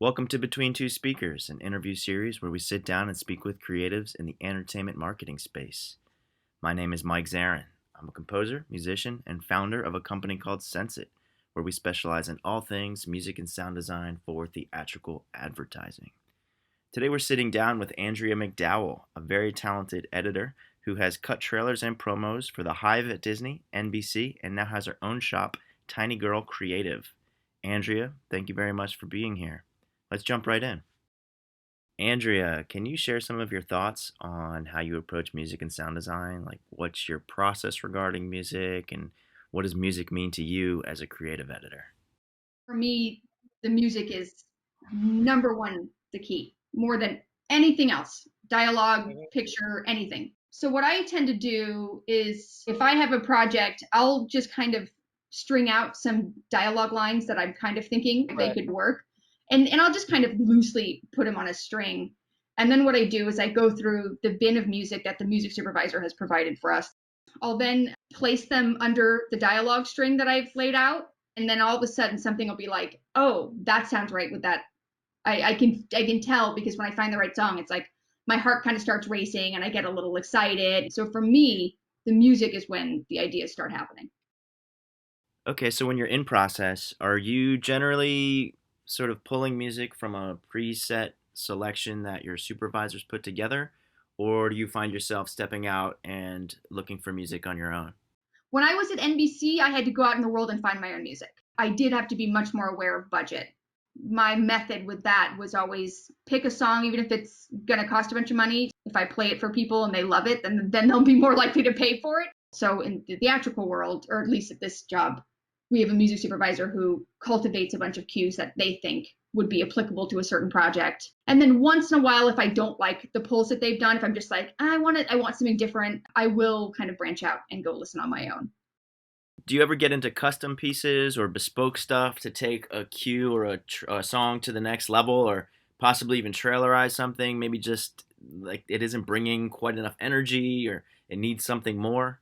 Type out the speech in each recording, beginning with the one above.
Welcome to Between Two Speakers, an interview series where we sit down and speak with creatives in the entertainment marketing space. My name is Mike Zarin. I'm a composer, musician, and founder of a company called Sense-It, where we specialize in all things music and sound design for theatrical advertising. Today we're sitting down with Andrea McDowell, a very talented editor who has cut trailers and promos for the Hive at Disney, NBC, and now has her own shop, Tiny Girl Creative. Andrea, thank you very much for being here. Let's jump right in. Andrea, can you share some of your thoughts on how you approach music and sound design? Like, what's your process regarding music, and what does music mean to you as a creative editor? For me, the music is number one, the key, more than anything else. Dialogue, picture, anything. So what I tend to do is if I have a project, I'll just kind of string out some dialogue lines that I'm kind of thinking they could work. And I'll just kind of loosely put them on a string. And then what I do is I go through the bin of music that the music supervisor has provided for us. I'll then place them under the dialogue string that I've laid out. And then all of a sudden something will be like, oh, that sounds right with that. I can tell because when I find the right song, it's like my heart kind of starts racing and I get a little excited. So for me, the music is when the ideas start happening. Okay, so when you're in process, are you generally sort of pulling music from a preset selection that your supervisors put together, or do you find yourself stepping out and looking for music on your own? When I was at NBC, I had to go out in the world and find my own music. I did have to be much more aware of budget. My method with that was always pick a song, even if it's going to cost a bunch of money. If I play it for people and they love it, then they'll be more likely to pay for it. So in the theatrical world, or at least at this job, we have a music supervisor who cultivates a bunch of cues that they think would be applicable to a certain project. And then once in a while, if I don't like the pulls that they've done, if I'm just like, I want something different, I will kind of branch out and go listen on my own. Do you ever get into custom pieces or bespoke stuff to take a cue or a song to the next level, or possibly even trailerize something? Maybe just like it isn't bringing quite enough energy, or it needs something more?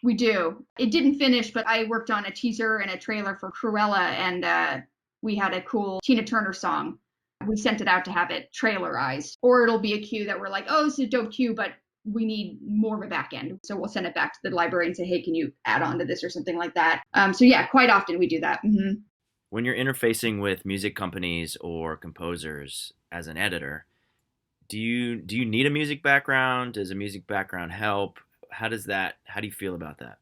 We do. It didn't finish, but I worked on a teaser and a trailer for Cruella, and we had a cool Tina Turner song. We sent it out to have it trailerized, or it'll be a cue that we're like, oh, this is a dope cue, but we need more of a back end. So we'll send it back to the library and say, hey, can you add on to this or something like that? So yeah, quite often we do that. Mm-hmm. When you're interfacing with music companies or composers as an editor, do you need a music background? Does a music background help? How do you feel about that?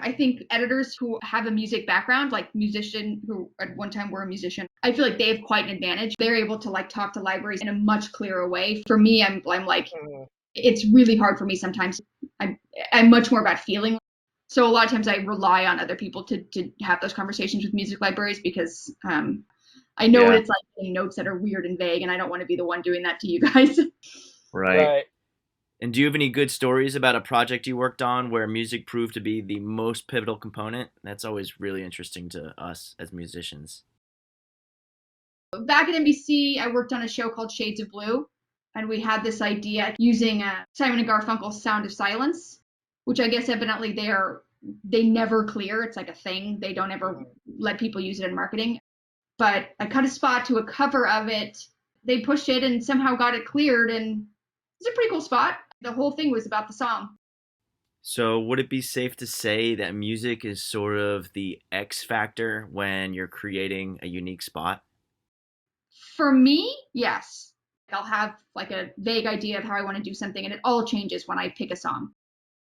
I think editors who have a music background, like musician who at one time were a musician, I feel like they have quite an advantage. They're able to like talk to libraries in a much clearer way. For me, I'm like, it's really hard for me sometimes. I'm much more about feeling. So a lot of times I rely on other people to have those conversations with music libraries because I know what Yeah, it's like getting notes that are weird and vague, and I don't want to be the one doing that to you guys. Right. right. And do you have any good stories about a project you worked on where music proved to be the most pivotal component? That's always really interesting to us as musicians. Back at NBC, I worked on a show called Shades of Blue, and we had this idea using Simon and Garfunkel's "Sound of Silence," which I guess evidently they never clear. It's like a thing. They don't ever let people use it in marketing. But I cut a spot to a cover of it. They pushed it and somehow got it cleared, and it's a pretty cool spot. The whole thing was about the song. So, would it be safe to say that music is sort of the X factor when you're creating a unique spot? For me, yes. I'll have like a vague idea of how I want to do something, and it all changes when I pick a song.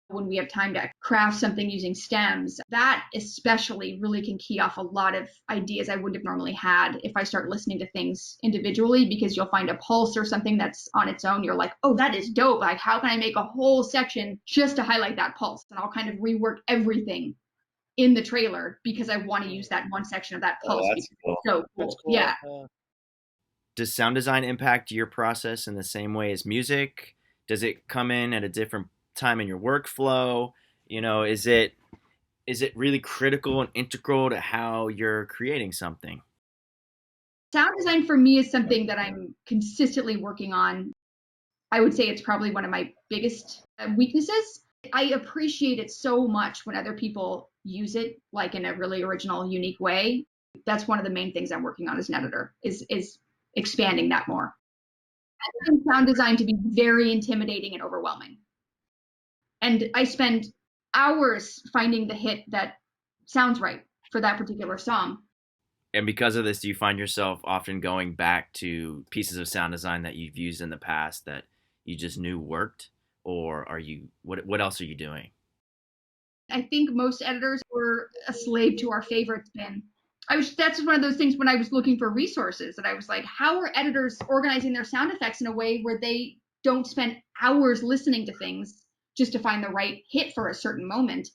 When we have time to craft something using stems, that especially really can key off a lot of ideas I wouldn't have normally had if I start listening to things individually, because you'll find a pulse or something that's on its own. You're like, oh, that is dope. Like, how can I make a whole section just to highlight that pulse? And I'll kind of rework everything in the trailer because I want to use that one section of that pulse Oh, because that's it's cool. so That's cool. cool. Yeah. Does sound design impact your process in the same way as music? Does it come in at a different time in your workflow? Is it really critical and integral to how you're creating something? Sound design for me is something that I'm consistently working on. I would say it's probably one of my biggest weaknesses. I appreciate it so much when other people use it like in a really original, unique way. That's one of the main things I'm working on as an editor is expanding that more. I find sound design to be very intimidating and overwhelming. And I spend hours finding the hit that sounds right for that particular song. And because of this, do you find yourself often going back to pieces of sound design that you've used in the past that you just knew worked? Or are you, what else are you doing? I think most editors were a slave to our favorite bin. That's one of those things when I was looking for resources that I was like, how are editors organizing their sound effects in a way where they don't spend hours listening to things just to find the right hit for a certain moment?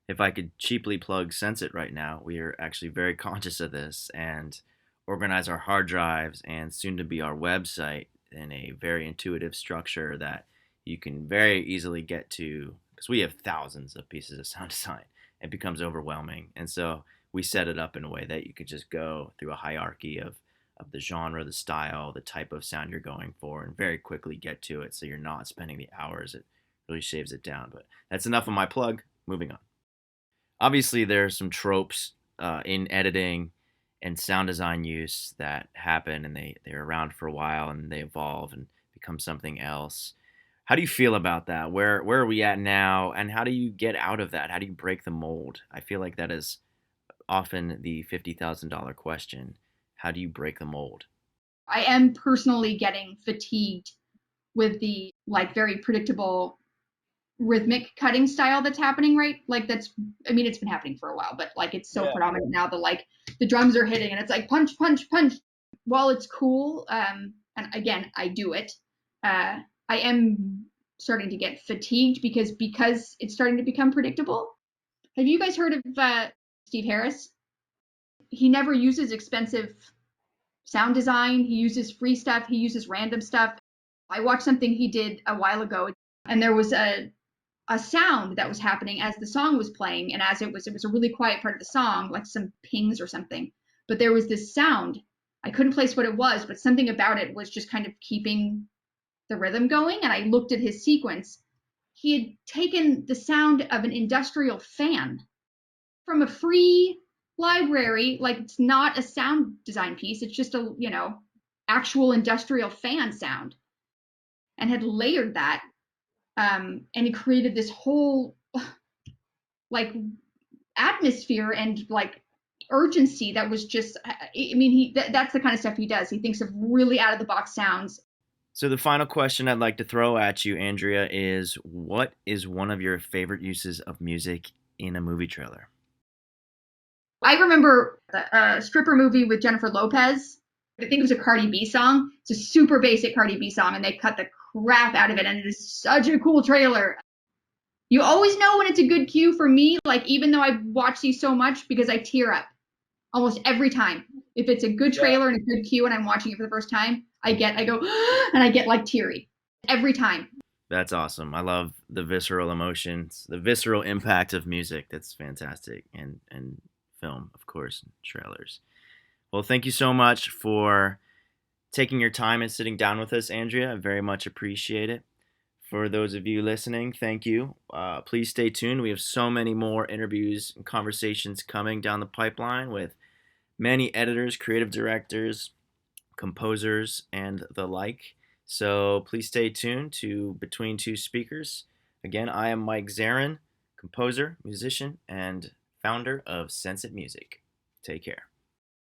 If I could cheaply plug Sense It right now, we are actually very conscious of this and organize our hard drives and soon to be our website in a very intuitive structure that you can very easily get to because we have thousands of pieces of sound design. It becomes overwhelming. And so we set it up in a way that you could just go through a hierarchy of the genre, the style, the type of sound you're going for, and very quickly get to it so you're not spending the hours. It really shaves it down. But that's enough of my plug. Moving on. Obviously there are some tropes in editing and sound design use that happen and they're around for a while and they evolve and become something else. How do you feel about that? Where are we at now and how do you get out of that? How do you break the mold? I feel like that is often the $50,000 question. How do you break the mold? I am personally getting fatigued with the like very predictable rhythmic cutting style that's happening, right? Like that's, I mean, it's been happening for a while, but like it's so predominant now that like the drums are hitting and it's like punch, punch, punch. While it's cool, and again, I do it. I am starting to get fatigued because it's starting to become predictable. Have you guys heard of Steve Harris? He never uses expensive sound design. He uses free stuff. He uses random stuff. I watched something he did a while ago, and there was a sound that was happening as the song was playing, and as it was a really quiet part of the song, like some pings or something. But there was this sound. I couldn't place what it was, but something about it was just kind of keeping the rhythm going. And I looked at his sequence. He had taken the sound of an industrial fan from a free library. Like it's not a sound design piece. It's just a, actual industrial fan sound, and had layered that. And he created this whole like atmosphere and like urgency that was just, I mean, that's the kind of stuff he does. He thinks of really out of the box sounds. So the final question I'd like to throw at you, Andrea, is what is one of your favorite uses of music in a movie trailer? I remember the stripper movie with Jennifer Lopez. I think it was a Cardi B song. It's a super basic Cardi B song, and they cut the crap out of it, and it is such a cool trailer. You always know when it's a good cue for me, like even though I've watched these so much, because I tear up almost every time. If it's a good trailer and a good cue and I'm watching it for the first time, I go, and I get like teary every time. That's awesome. I love the visceral emotions, the visceral impact of music. That's fantastic. And film, of course, and trailers. Well, thank you so much for taking your time and sitting down with us, Andrea. I very much appreciate it. For those of you listening, thank you. Please stay tuned. We have so many more interviews and conversations coming down the pipeline with many editors, creative directors, composers, and the like. So please stay tuned to Between Two Speakers. Again, I am Mike Zarin, composer, musician, and founder of Sense It Music. Take care.